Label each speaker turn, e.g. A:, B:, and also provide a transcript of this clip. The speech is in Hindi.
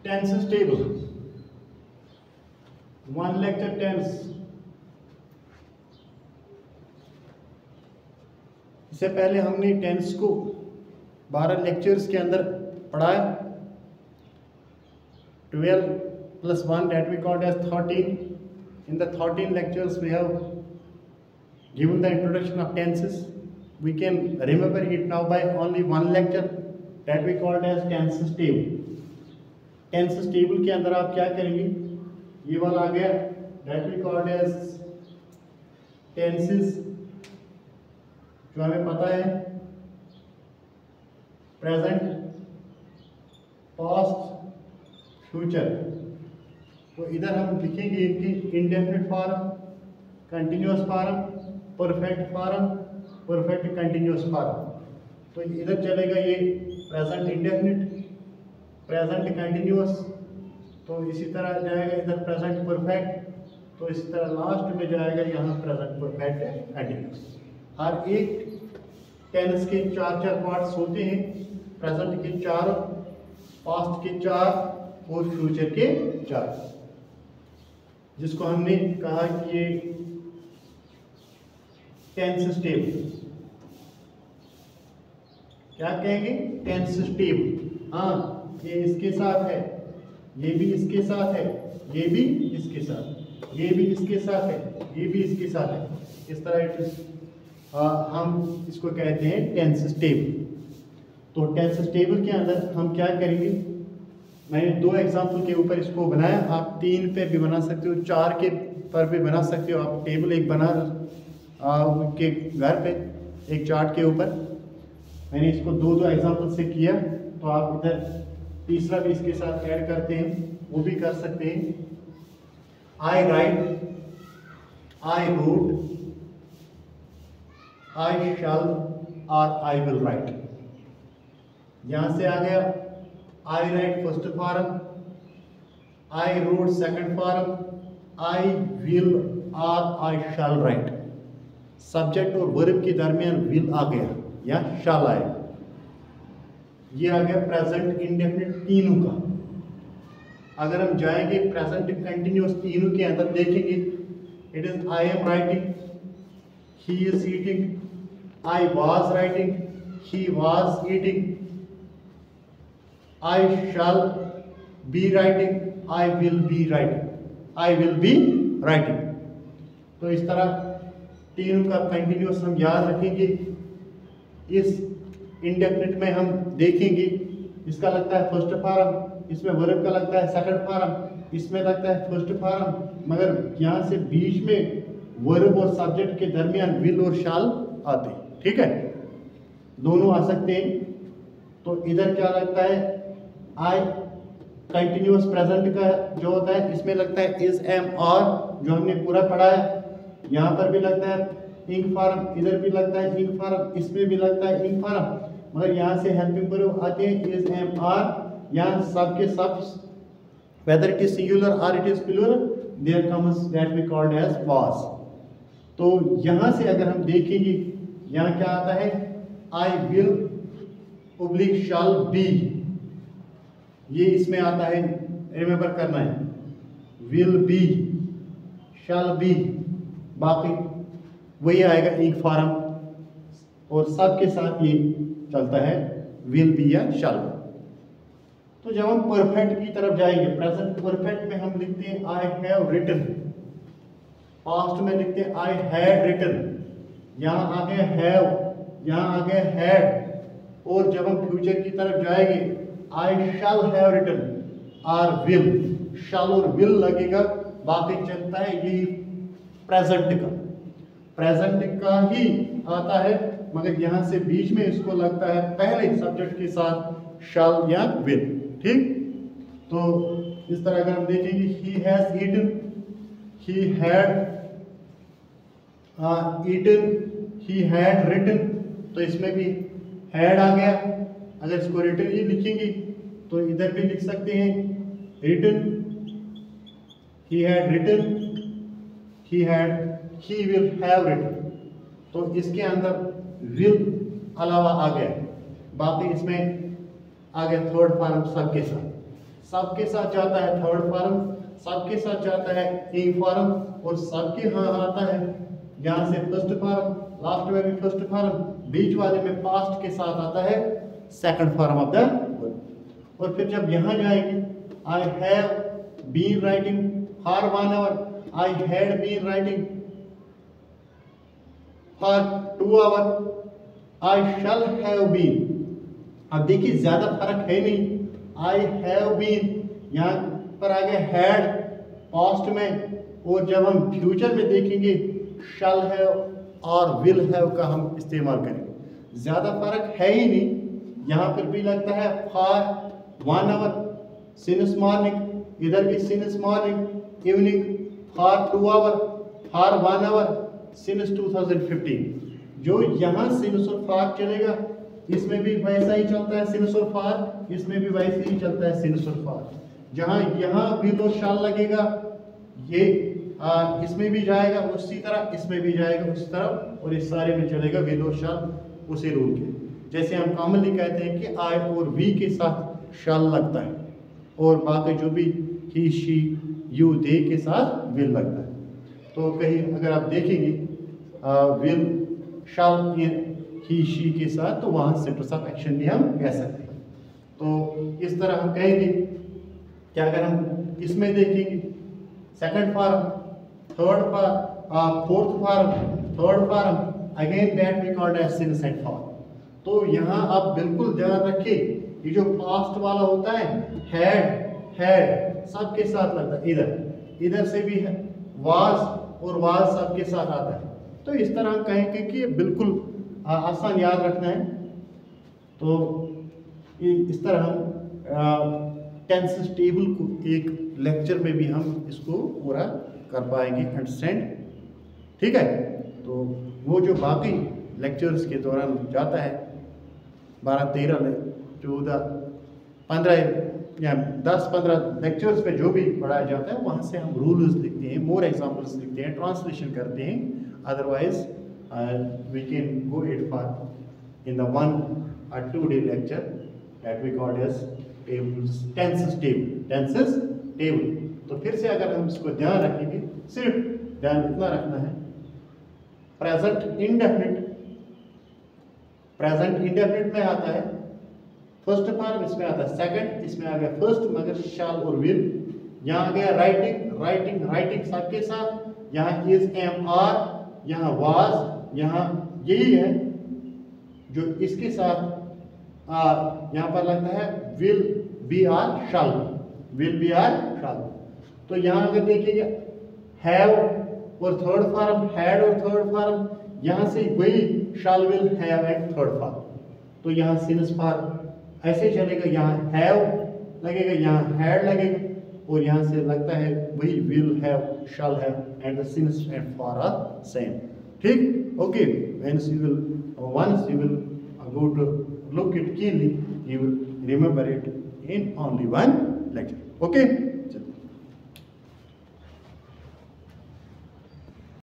A: Tenses table, one lecture tense. इससे पहले हमने टेंस को 12 लेक्चर्स के अंदर पढ़ाया। 12 plus 1 that we called as 13. In the 13 lectures we have given the introduction of tenses. We can remember it now by only one lecture that we called as tenses table. Tenses table के अंदर आप क्या करेंगे, ये वाला आ गया that we called as tenses, जो हमें पता है प्रेजेंट, पास्ट, फ्यूचर। तो इधर हम लिखेंगे इनकी indefinite form, continuous form, perfect form, perfect continuous form. तो इधर चलेगा ये प्रेजेंट इंडेफिनिट, प्रेजेंट कंटिन्यूअस, तो इसी तरह जाएगा इधर प्रेजेंट परफेक्ट, तो इसी तरह लास्ट में जाएगा यहाँ प्रेजेंट परफेक्ट कंटिन्यूअस। हर एक टेंस के 4 पार्ट्स होते हैं, प्रेजेंट के 4, पास्ट के 4 और फ्यूचर के 4, जिसको हमने कहा कि ये टेंसेस टेबल। क्या कहेंगे, टेंसेस टेबल। हाँ, ये इसके साथ है, ये भी इसके साथ है, ये भी इसके साथ, ये भी इसके साथ है, ये भी इसके साथ है। इस तरह हम इसको कहते हैं टेंसेस टेबल। तो टेंसेस टेबल के अंदर हम क्या करेंगे, मैंने 2 एग्जाम्पल के ऊपर इसको बनाया। आप 3 पे भी बना सकते हो, 4 के पर भी बना सकते हो। आप टेबल एक बना के घर पे एक चार्ट के ऊपर, मैंने इसको 2 एग्जाम्पल से किया। तो आप इधर तीसरा भी इसके साथ ऐड करते हैं, वो भी कर सकते हैं। आई राइट, आई रोट, आई शैल और आई विल राइट। यहां से आ गया I write first form, I wrote second form, I will or I shall write. Subject और वर्ब के दरमियान विल आ गया या शैल आएगा। ये आ गया प्रेजेंट इंडेफिनिट तीनों का। अगर हम जाएंगे प्रेजेंट कंटिन्यूअस तीनों के अंदर देखेंगे, it is I am writing, he is eating, I was writing, he was eating, I shall be writing, I will be writing, I will be writing. तो इस तरह तीनों का कंटिन्यूअस हम याद रखेंगे। इस इंडेफिनिट में हम देखेंगे, इसका लगता है फर्स्ट फॉर्म, इसमें वर्ब का लगता है सेकंड फॉर्म, इसमें लगता है फर्स्ट फॉर्म, मगर यहाँ से बीच में वर्ब और सब्जेक्ट के दरमियान विल और शैल आते हैं। ठीक है, दोनों आ सकते हैं। तो इधर क्या लगता है, आई कंटिन्यूअस प्रेजेंट का जो होता है, इसमें लगता है इज, एम, और, जो हमने पूरा पढ़ा है। यहाँ पर भी लगता है इंक फॉर्म, इधर भी लगता है इंक फॉर्म, इसमें भी लगता है इंक फॉर्म, मगर यहाँ से हेल्पिंग वर्ब आते हैं इज, एम, आर। यहाँ सब के सब, whether it is singular or it is plural, there comes that we called as was। तो यहाँ से अगर हम देखेंगे, यहाँ क्या आता है, I will oblique shall be, ये इसमें आता है, रिमेंबर करना है, will be, shall be, बाकी वही आएगा इंक फॉर्म, और सब के साथ ये चलता है will be या shall be। तो जब हम परफेक्ट की तरफ जाएंगे, प्रेजेंट परफेक्ट में हम लिखते हैं आई हैव रिटन, पास्ट में लिखते हैं आई हैड रिटन, यहाँ आ गया हैव, यहाँ आ गया हैड, और जब हम फ्यूचर की तरफ जाएंगे आई शैल हैव रिटन और विल, शैल और विल लगेगा, बाकी चलता है यही प्रेजेंट का ही आता है, मगर यहाँ से बीच में इसको लगता है पहले सब्जेक्ट के साथ शैल या विल। ठीक, तो इस तरह अगर हम देखेंगे he has eaten, he had eaten, he had written, तो इसमें भी हैड आ गया। अगर इसको रिटन ही लिखेंगे तो इधर भी लिख सकते हैं written, he had written, he will have written. तो इसके अंदर विल अलावा आ गया, बाकी इसमें आ गया थर्ड फॉर्म सबके साथ। सबके साथ जाता है थर्ड फॉर्म, सबके साथ जाता है ए फॉर्म, और सबके यहाँ आता है यहाँ से फर्स्ट फॉर्म, लास्ट में भी फर्स्ट फॉर्म, बीच वाले में पास्ट के साथ आता है second form of the verb. और फिर जब यहाँ जाएंगे, I have been writing for 1 hour, I had been writing for 2 hour, I shall have been. अब देखिए ज्यादा फर्क है नहीं, आई हैव बीन यहाँ पर आ गया हैड पास्ट में, और जब हम फ्यूचर में देखेंगे शैल हैव और विल हैव का हम इस्तेमाल करेंगे। ज्यादा फर्क है ही नहीं। यहाँ पर भी लगता है फॉर 1 आवर सिंस मॉर्निंग, इधर भी since morning evening, for 2 hour, for 1 hour since 2015। जो यहाँ सिंस और फॉर चलेगा, इसमें भी वैसा ही चलता है सिंस और फॉर, इसमें भी वैसे ही चलता है सिंस और फॉर। जहाँ यहाँ विल और शैल लगेगा, ये इसमें भी जाएगा उसी तरह, इसमें भी जाएगा उसी तरह, और इस सारे में चलेगा विल और शैल उसी रूल के। जैसे हम कॉमनली कहते हैं कि आई और वी के साथ शैल लगता है, और बाकी जो भी ही शी यू दे के साथ विल लगता है। तो कहीं अगर आप देखेंगे विल शैल ही शी के साथ, तो वहाँ सेंटर्स ऑफ एक्शन भी हम कह सकते हैं। तो इस तरह हम कहेंगे कि अगर हम इसमें देखेंगे second form, third form, fourth form, third form, again that we called as since and for. तो यहाँ आप बिल्कुल ध्यान रखिए, ये जो पास्ट वाला होता है हैड सबके साथ लगता है, इधर से भी है वाज, और वाज सबके साथ आता है। तो इस तरह हम कहेंगे कि ये बिल्कुल आसान याद रखना है। तो इस तरह हम टेंसेस टेबल को एक लेक्चर में भी हम इसको पूरा कर पाएंगे, अंडरस्टैंड, ठीक है। तो वो जो बाकी लेक्चर्स के दौरान जाता है 12, 13, 14, 15 या 10-15 लेक्चर्स पे जो भी पढ़ाया जाता है, वहाँ से हम रूल्स लिखते हैं, मोर एग्जाम्पल्स लिखते हैं, ट्रांसलेशन करते हैं। Otherwise we can go it far in the 1 or 2 day lecture that we call as tenses table। तो फिर से अगर हम इसको ध्यान रखेंगे, सिर्फ ध्यान इतना रखना है, प्रेजेंट इंडेफिनिट में आता है फर्स्ट फॉर्म, इसमें आता है सेकंड, इसमें आ गया फर्स्ट, मगर शैल और विल। यहाँ आ गया राइटिंग सबके साथ, यहाँ इज, एम, आर, यहाँ वाज, यहाँ यही है जो इसके साथ यहाँ पर लगता है will be or shall, will be or shall. तो यहाँ अगर देखेंगे हैव और थर्ड फॉर्म, हैड और थर्ड फॉर्म, यहाँ से वही shall, will, have and third form. तो यहाँ सिंस फॉर ऐसे चलेगा, यहाँ हैव लगेगा, यहाँ हैड लगेगा, और यहाँ से लगता है वही will, have, shall have, and the since and for are same, ठीक। Okay, once you will go to look it keenly, you will remember it in only one lecture. Okay.